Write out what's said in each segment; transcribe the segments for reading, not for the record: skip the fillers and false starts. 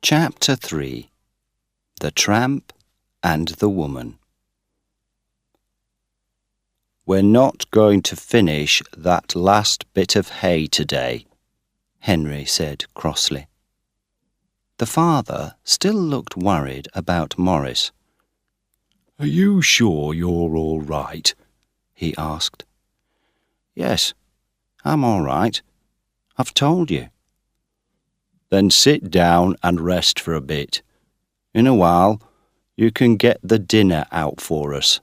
Chapter 3. The Tramp and the Woman. "We're not going to finish that last bit of hay today," Henry said crossly. The father still looked worried about Morris. "Are you sure you're all right?" he asked. "Yes, I'm all right. I've told you." "Then sit down and rest for a bit. In a while, you can get the dinner out for us."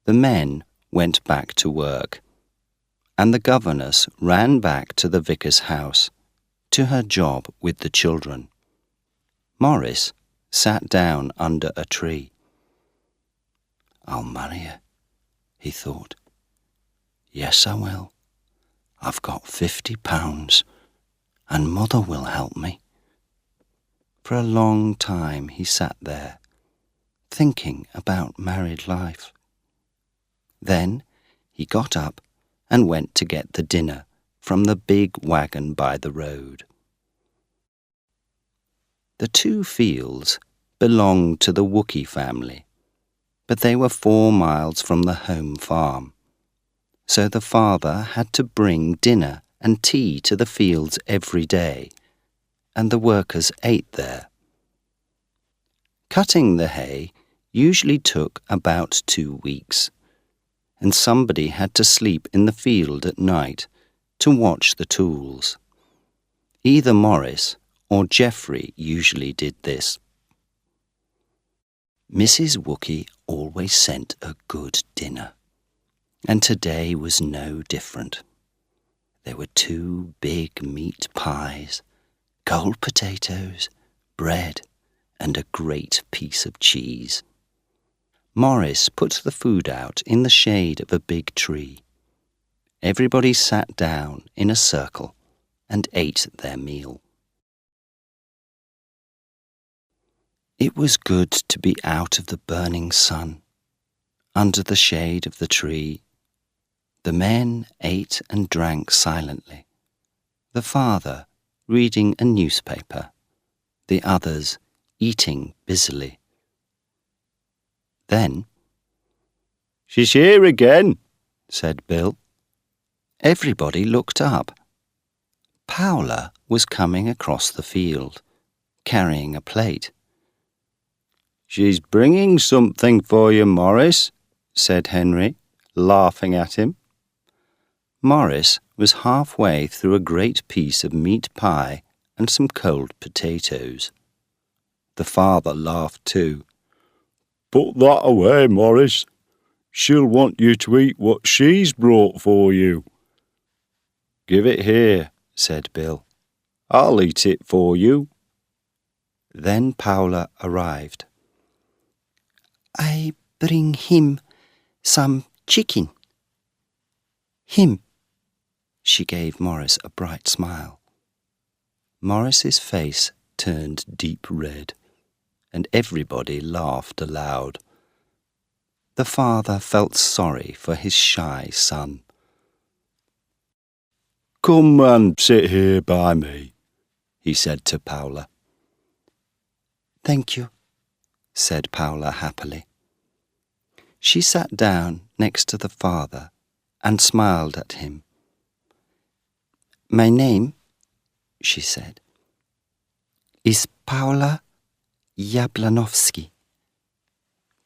The men went back to work, and the governess ran back to the vicar's house, to her job with the children. Morris sat down under a tree. "I'll marry her," he thought. "Yes, I will. I've got £50, and Mother will help me." For a long time he sat there, thinking about married life. Then he got up and went to get the dinner from the big wagon by the road. The 2 fields belonged to the Wookie family, but they were 4 miles from the home farm, so the father had to bring dinner and tea to the fields every day, and the workers ate there. Cutting the hay usually took about 2 weeks, and somebody had to sleep in the field at night to watch the tools. Either Morris or Geoffrey usually did this. Mrs. Wookie always sent a good dinner, and today was no different. There were 2 big meat pies, cold potatoes, bread, and a great piece of cheese. Morris put the food out in the shade of a big tree. Everybody sat down in a circle and ate their meal. It was good to be out of the burning sun, under the shade of the tree. The men ate and drank silently, the father reading a newspaper, the others eating busily. Then, "She's here again," said Bill. Everybody looked up. Paula was coming across the field, carrying a plate. "She's bringing something for you, Morris," said Henry, laughing at him. Morris was halfway through a great piece of meat pie and some cold potatoes. The father laughed too. "Put that away, Morris. She'll want you to eat what she's brought for you." "Give it here," said Bill. "I'll eat it for you." Then Paula arrived. "I bring him some chicken." "Him." She gave Morris a bright smile. Morris's face turned deep red, and everybody laughed aloud. The father felt sorry for his shy son. "Come and sit here by me," he said to Paula. "Thank you," said Paula happily. She sat down next to the father and smiled at him. "My name," she said, "is Paula Jablanowski."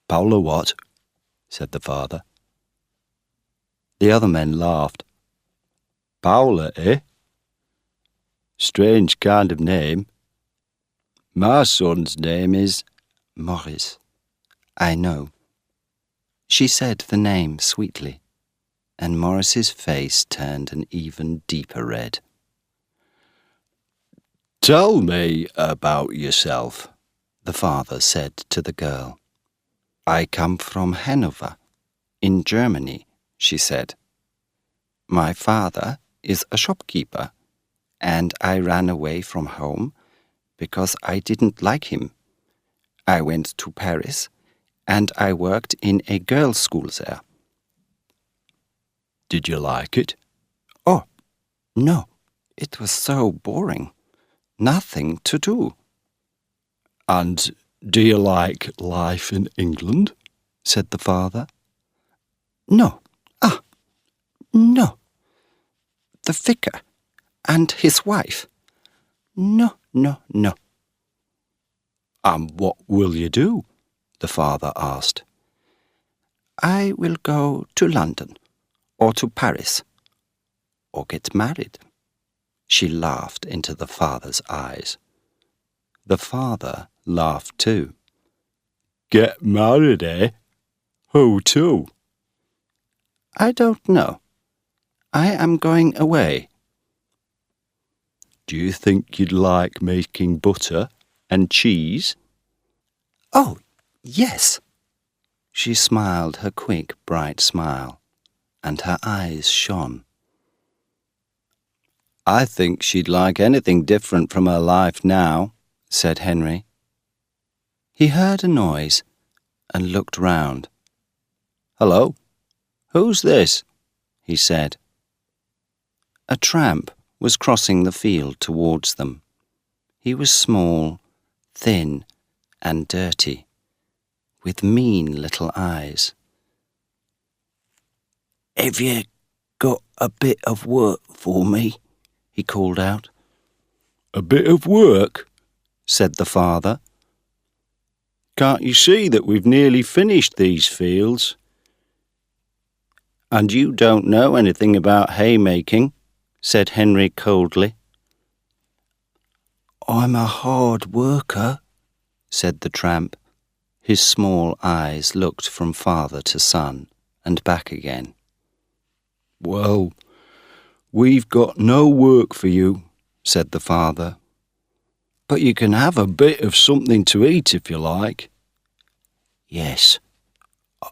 "Paula what?" said the father. The other men laughed. "Paula, eh? Strange kind of name. My son's name is—" "Morris. I know." She said the name sweetly, and Morris's face turned an even deeper red. "Tell me about yourself," the father said to the girl. "I come from Hanover, in Germany," she said. "My father is a shopkeeper, and I ran away from home because I didn't like him. I went to Paris, and I worked in a girls' school there." "Did you like it?" "Oh, no, it was so boring. nothing to do." "And do you like life in England?" said the father. "No. No. The vicar and his wife. No, no, no." "And what will you do?" the father asked. "I will go to London, or to Paris, or get married." She laughed into the father's eyes. The father laughed too. "Get married, eh? Who to?" "I don't know. I am going away." "Do you think you'd like making butter and cheese?" "Oh, yes." She smiled her quick, bright smile, and her eyes shone. "I think she'd like anything different from her life now," said Henry. He heard a noise and looked round. "Hello, who's this?" he said. A tramp was crossing the field towards them. He was small, thin, and dirty, with mean little eyes. "Have you got a bit of work for me?" he called out. "A bit of work?" said the father. "Can't you see that we've nearly finished these fields? And you don't know anything about haymaking," said Henry coldly. "I'm a hard worker," said the tramp. His small eyes looked from father to son and back again. "Well, we've got no work for you," said the father. "But you can have a bit of something to eat if you like." "Yes,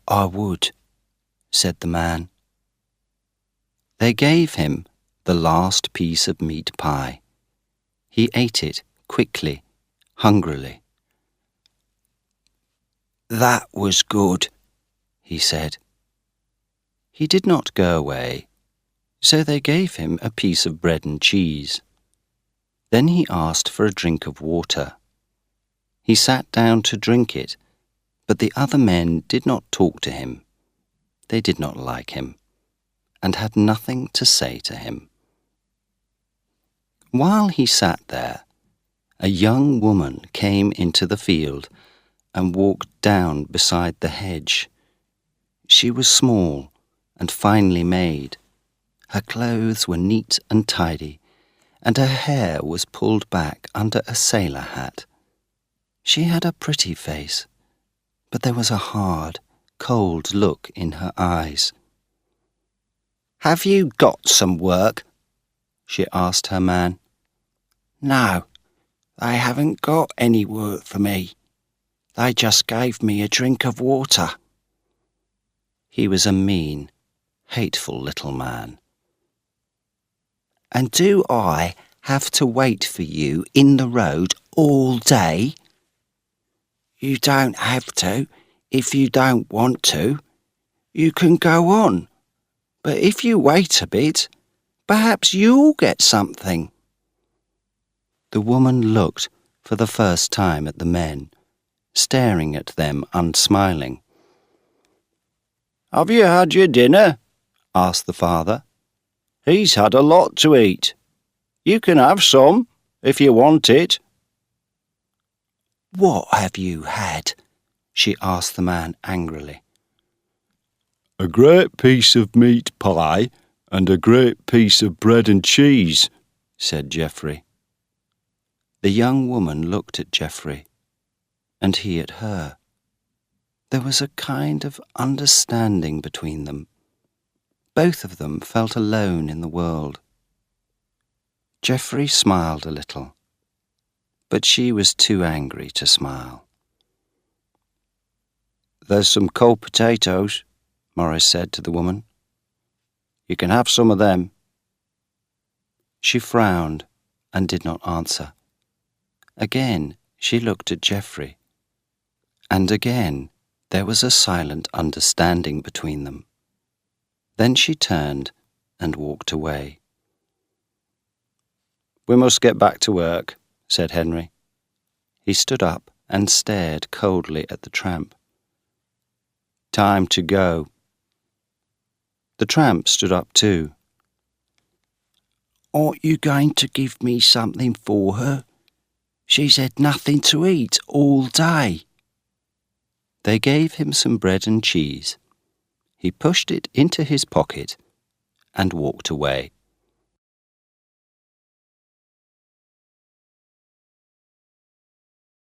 I would," said the man. They gave him the last piece of meat pie. He ate it quickly, hungrily. "That was good," he said. He did not go away, so they gave him a piece of bread and cheese. Then he asked for a drink of water. He sat down to drink it, but the other men did not talk to him. They did not like him, and had nothing to say to him. While he sat there, a young woman came into the field and walked down beside the hedge. She was small and finely made. Her clothes were neat and tidy, and her hair was pulled back under a sailor hat. She had a pretty face, but there was a hard, cold look in her eyes. "Have you got some work?" she asked her man. "No, they haven't got any work for me. They just gave me a drink of water." He was a mean, hateful little man. "And do I have to wait for you in the road all day?" "You don't have to if you don't want to. You can go on, but if you wait a bit, perhaps you'll get something." The woman looked for the first time at the men, staring at them unsmiling. "Have you had your dinner?" asked the father. "He's had a lot to eat. You can have some, if you want it." "What have you had?" she asked the man angrily. "A great piece of meat pie and a great piece of bread and cheese," said Geoffrey. The young woman looked at Geoffrey, and he at her. There was a kind of understanding between them. Both of them felt alone in the world. Geoffrey smiled a little, but she was too angry to smile. "There's some cold potatoes," Morris said to the woman. "You can have some of them." She frowned and did not answer. Again she looked at Geoffrey, and again there was a silent understanding between them. Then she turned and walked away. "We must get back to work," said Henry. He stood up and stared coldly at the tramp. Time to go. The tramp stood up too. Aren't you going to give me something for her? She's had nothing to eat all day. They gave him some bread and cheese. He pushed it into his pocket and walked away.